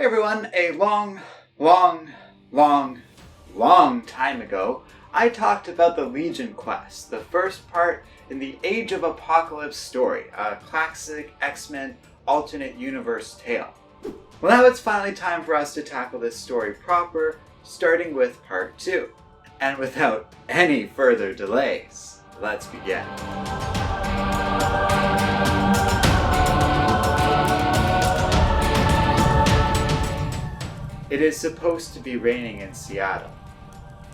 Hey everyone, a long time ago, I talked about the Legion quest, the first part in the Age of Apocalypse story, a classic X-Men alternate universe tale. Well, now it's finally time for us to tackle this story proper, starting with part 2. And without any further delays, let's begin. It is supposed to be raining in Seattle,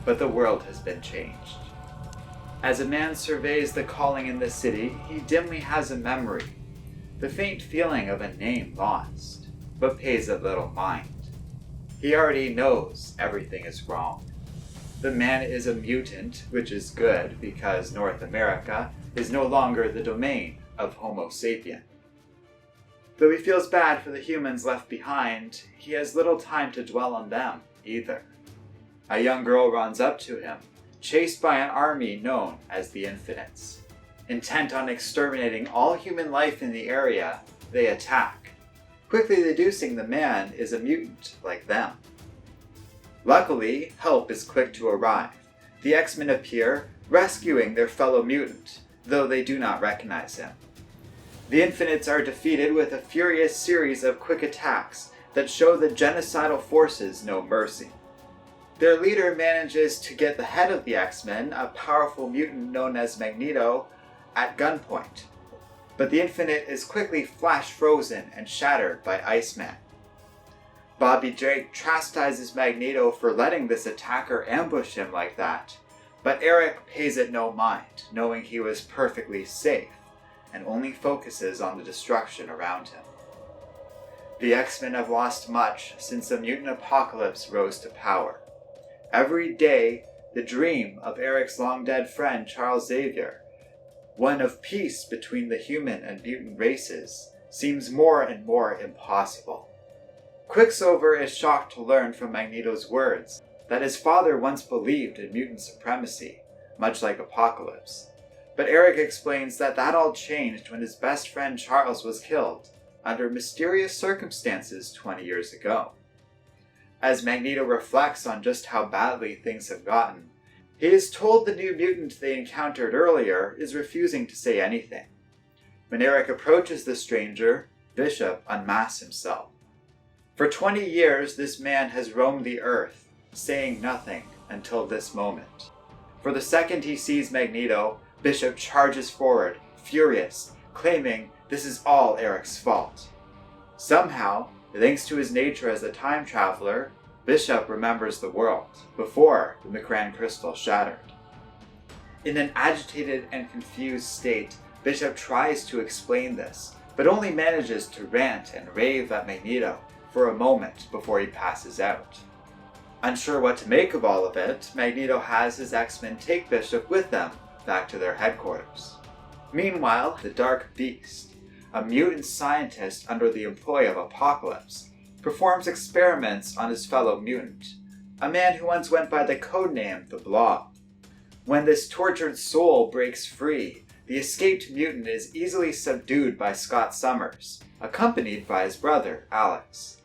but the world has been changed. As a man surveys the calling in the city, he dimly has a memory, the faint feeling of a name lost, but pays a little mind. He already knows everything is wrong. The man is a mutant, which is good because North America is no longer the domain of Homo sapien. Though he feels bad for the humans left behind, he has little time to dwell on them either. A young girl runs up to him, chased by an army known as the Infinites. Intent on exterminating all human life in the area, they attack, quickly deducing the man is a mutant like them. Luckily, help is quick to arrive. The X-Men appear, rescuing their fellow mutant, though they do not recognize him. The Infinites are defeated with a furious series of quick attacks that show the genocidal forces no mercy. Their leader manages to get the head of the X-Men, a powerful mutant known as Magneto, at gunpoint. But the Infinite is quickly flash frozen and shattered by Iceman. Bobby Drake chastises Magneto for letting this attacker ambush him like that, but Erik pays it no mind, knowing he was perfectly safe, and only focuses on the destruction around him. The X-Men have lost much since the mutant apocalypse rose to power. Every day, the dream of Erik's long-dead friend Charles Xavier, one of peace between the human and mutant races, seems more and more impossible. Quicksilver is shocked to learn from Magneto's words that his father once believed in mutant supremacy, much like Apocalypse. But Erik explains that all changed when his best friend Charles was killed, under mysterious circumstances 20 years ago. As Magneto reflects on just how badly things have gotten, he is told the new mutant they encountered earlier is refusing to say anything. When Erik approaches the stranger, Bishop unmasks himself. For 20 years, this man has roamed the earth, saying nothing until this moment. For the second he sees Magneto, Bishop charges forward, furious, claiming this is all Erik's fault. Somehow, thanks to his nature as a time traveler, Bishop remembers the world, before the Macran crystal shattered. In an agitated and confused state, Bishop tries to explain this, but only manages to rant and rave at Magneto for a moment before he passes out. Unsure what to make of all of it, Magneto has his X-Men take Bishop with them back to their headquarters. Meanwhile, the Dark Beast, a mutant scientist under the employ of Apocalypse, performs experiments on his fellow mutant, a man who once went by the codename the Blob. When this tortured soul breaks free, the escaped mutant is easily subdued by Scott Summers, accompanied by his brother, Alex.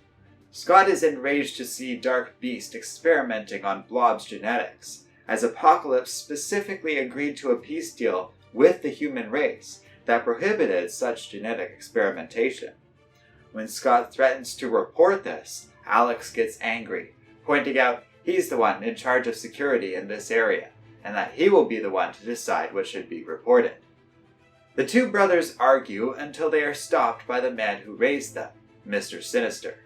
Scott is enraged to see Dark Beast experimenting on Blob's genetics, as Apocalypse specifically agreed to a peace deal with the human race that prohibited such genetic experimentation. When Scott threatens to report this, Alex gets angry, pointing out he's the one in charge of security in this area, and that he will be the one to decide what should be reported. The two brothers argue until they are stopped by the man who raised them, Mr. Sinister.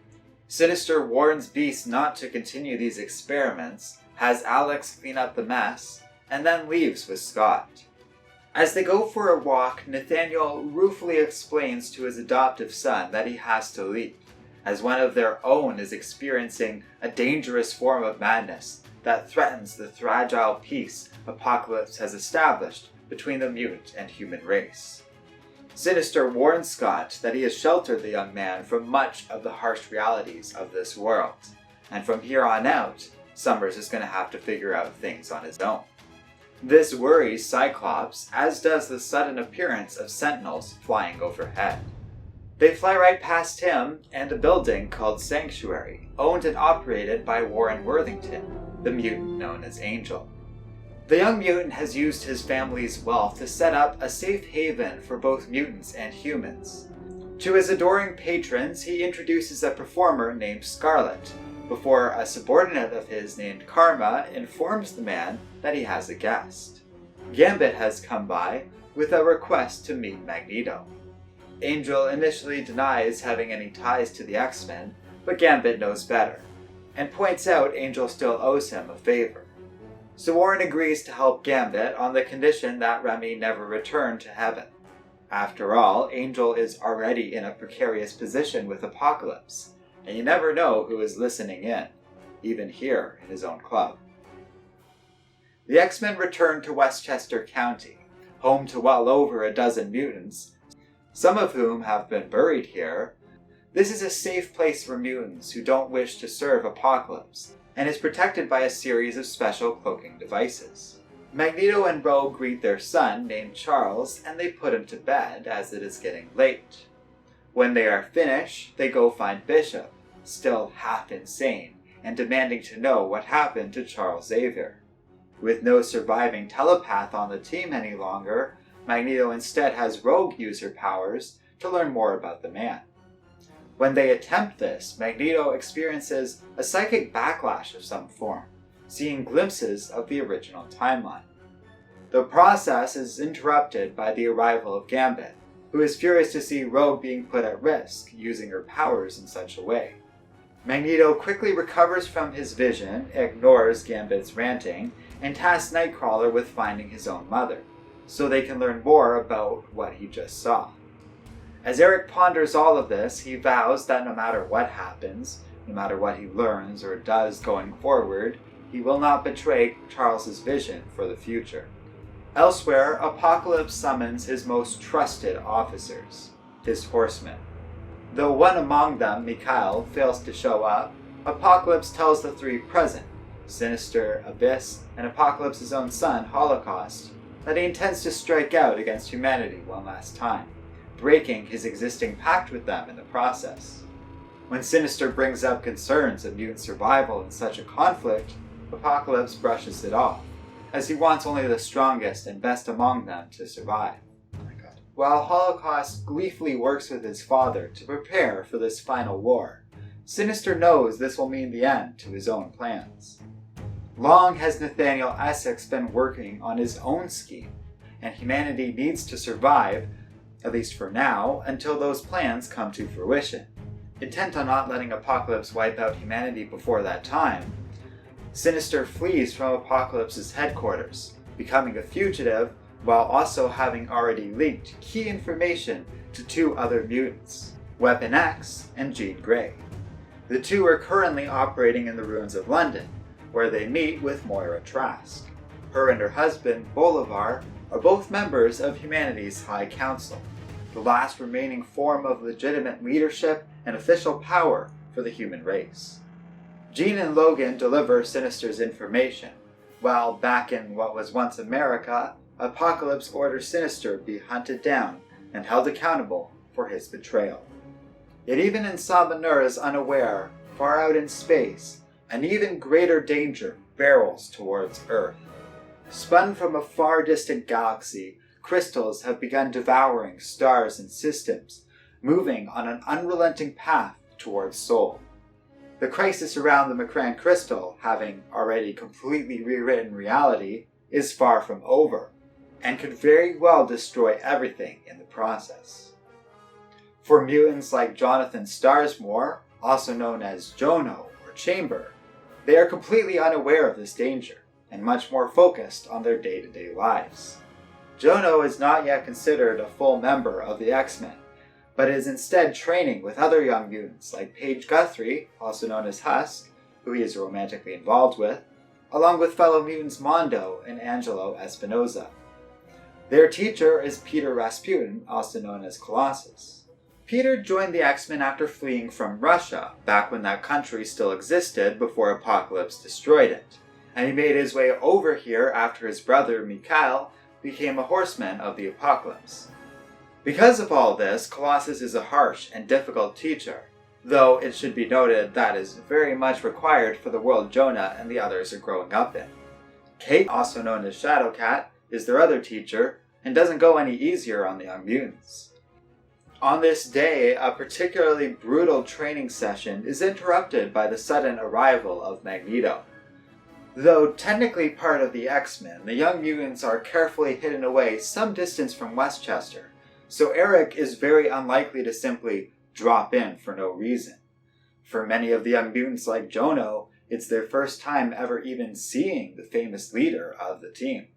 Sinister warns Beast not to continue these experiments, has Alex clean up the mess, and then leaves with Scott. As they go for a walk, Nathaniel ruefully explains to his adoptive son that he has to leave, as one of their own is experiencing a dangerous form of madness that threatens the fragile peace Apocalypse has established between the mutant and human race. Sinister warns Scott that he has sheltered the young man from much of the harsh realities of this world, and from here on out, Summers is going to have to figure out things on his own. This worries Cyclops, as does the sudden appearance of Sentinels flying overhead. They fly right past him and a building called Sanctuary, owned and operated by Warren Worthington, the mutant known as Angel. The young mutant has used his family's wealth to set up a safe haven for both mutants and humans. To his adoring patrons, he introduces a performer named Scarlet, before a subordinate of his named Karma informs the man that he has a guest. Gambit has come by with a request to meet Magneto. Angel initially denies having any ties to the X-Men, but Gambit knows better, and points out Angel still owes him a favor. So Warren agrees to help Gambit on the condition that Remy never return to heaven. After all, Angel is already in a precarious position with Apocalypse, and you never know who is listening in, even here in his own club. The X-Men return to Westchester County, home to well over a dozen mutants, some of whom have been buried here. This is a safe place for mutants who don't wish to serve Apocalypse, and is protected by a series of special cloaking devices. Magneto and Rogue greet their son, named Charles, and they put him to bed as it is getting late. When they are finished, they go find Bishop, still half insane, and demanding to know what happened to Charles Xavier. With no surviving telepath on the team any longer, Magneto instead has Rogue use her powers to learn more about the man. When they attempt this, Magneto experiences a psychic backlash of some form, seeing glimpses of the original timeline. The process is interrupted by the arrival of Gambit, who is furious to see Rogue being put at risk using her powers in such a way. Magneto quickly recovers from his vision, ignores Gambit's ranting, and tasks Nightcrawler with finding his own mother, so they can learn more about what he just saw. As Erik ponders all of this, he vows that no matter what happens, no matter what he learns or does going forward, he will not betray Charles's vision for the future. Elsewhere, Apocalypse summons his most trusted officers, his horsemen. Though one among them, Mikhail, fails to show up, Apocalypse tells the three present, Sinister, Abyss, and Apocalypse's own son, Holocaust, that he intends to strike out against humanity one last time, breaking his existing pact with them in the process. When Sinister brings up concerns of mutant survival in such a conflict, Apocalypse brushes it off, as he wants only the strongest and best among them to survive. While Holocaust gleefully works with his father to prepare for this final war, Sinister knows this will mean the end to his own plans. Long has Nathaniel Essex been working on his own scheme, and humanity needs to survive, at least for now, until those plans come to fruition. Intent on not letting Apocalypse wipe out humanity before that time, Sinister flees from Apocalypse's headquarters, becoming a fugitive while also having already leaked key information to two other mutants, Weapon X and Jean Grey. The two are currently operating in the ruins of London, where they meet with Moira Trask. Her and her husband, Bolivar, are both members of humanity's High Council, the last remaining form of legitimate leadership and official power for the human race. Jean and Logan deliver Sinister's information, while back in what was once America, Apocalypse orders Sinister be hunted down and held accountable for his betrayal. Yet even Insabanur is unaware, far out in space, an even greater danger barrels towards Earth. Spun from a far distant galaxy, crystals have begun devouring stars and systems, moving on an unrelenting path towards Sol. The crisis around the Macran crystal, having already completely rewritten reality, is far from over, and could very well destroy everything in the process. For mutants like Jonathan Starsmore, also known as Jono or Chamber, they are completely unaware of this danger, and much more focused on their day-to-day lives. Jono is not yet considered a full member of the X-Men, but is instead training with other young mutants like Paige Guthrie, also known as Husk, who he is romantically involved with, along with fellow mutants Mondo and Angelo Espinosa. Their teacher is Peter Rasputin, also known as Colossus. Peter joined the X-Men after fleeing from Russia, back when that country still existed before Apocalypse destroyed it, and he made his way over here after his brother Mikhail became a horseman of the Apocalypse. Because of all this, Colossus is a harsh and difficult teacher, though it should be noted that is very much required for the world Jonah and the others are growing up in. Kate, also known as Shadowcat, is their other teacher, and doesn't go any easier on the young mutants. On this day, a particularly brutal training session is interrupted by the sudden arrival of Magneto. Though technically part of the X-Men, the young mutants are carefully hidden away some distance from Westchester, so Erik is very unlikely to simply drop in for no reason. For many of the young mutants like Jono, it's their first time ever even seeing the famous leader of the team.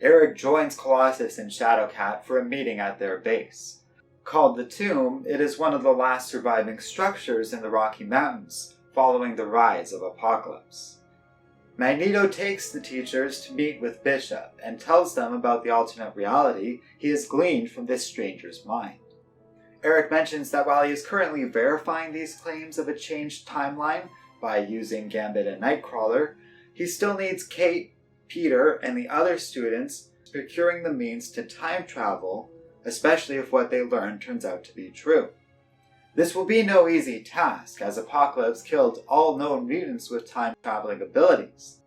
Erik joins Colossus and Shadowcat for a meeting at their base. Called the Tomb, it is one of the last surviving structures in the Rocky Mountains, following the rise of Apocalypse. Magneto takes the teachers to meet with Bishop and tells them about the alternate reality he has gleaned from this stranger's mind. Erik mentions that while he is currently verifying these claims of a changed timeline by using Gambit and Nightcrawler, he still needs Kate, Peter, and the other students procuring the means to time travel, especially if what they learn turns out to be true. This will be no easy task, as Apocalypse killed all known mutants with time-traveling abilities.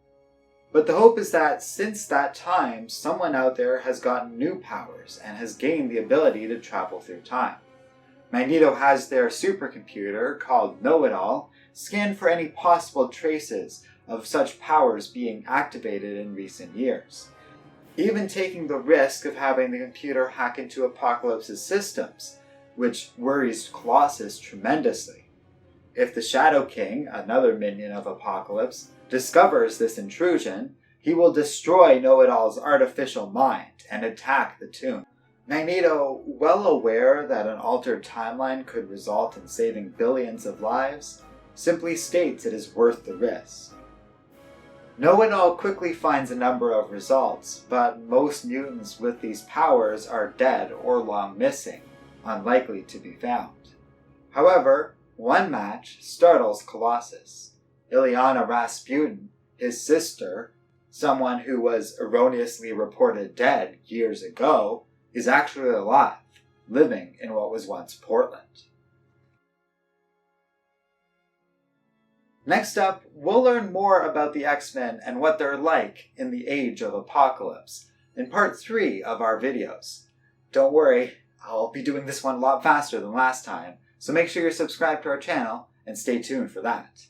But the hope is that since that time, someone out there has gotten new powers and has gained the ability to travel through time. Magneto has their supercomputer, called Know-It-All, scan for any possible traces of such powers being activated in recent years, even taking the risk of having the computer hack into Apocalypse's systems, which worries Colossus tremendously. If the Shadow King, another minion of Apocalypse, discovers this intrusion, he will destroy Know-It-All's artificial mind and attack the tomb. Magneto, well aware that an altered timeline could result in saving billions of lives, simply states it is worth the risk. Know-It-All quickly finds a number of results, but most mutants with these powers are dead or long missing, unlikely to be found. However, one match startles Colossus. Illyana Rasputin, his sister, someone who was erroneously reported dead years ago, is actually alive, living in what was once Portland. Next up, we'll learn more about the X-Men and what they're like in the Age of Apocalypse, in part 3 of our videos. Don't worry, I'll be doing this one a lot faster than last time, so make sure you're subscribed to our channel and stay tuned for that.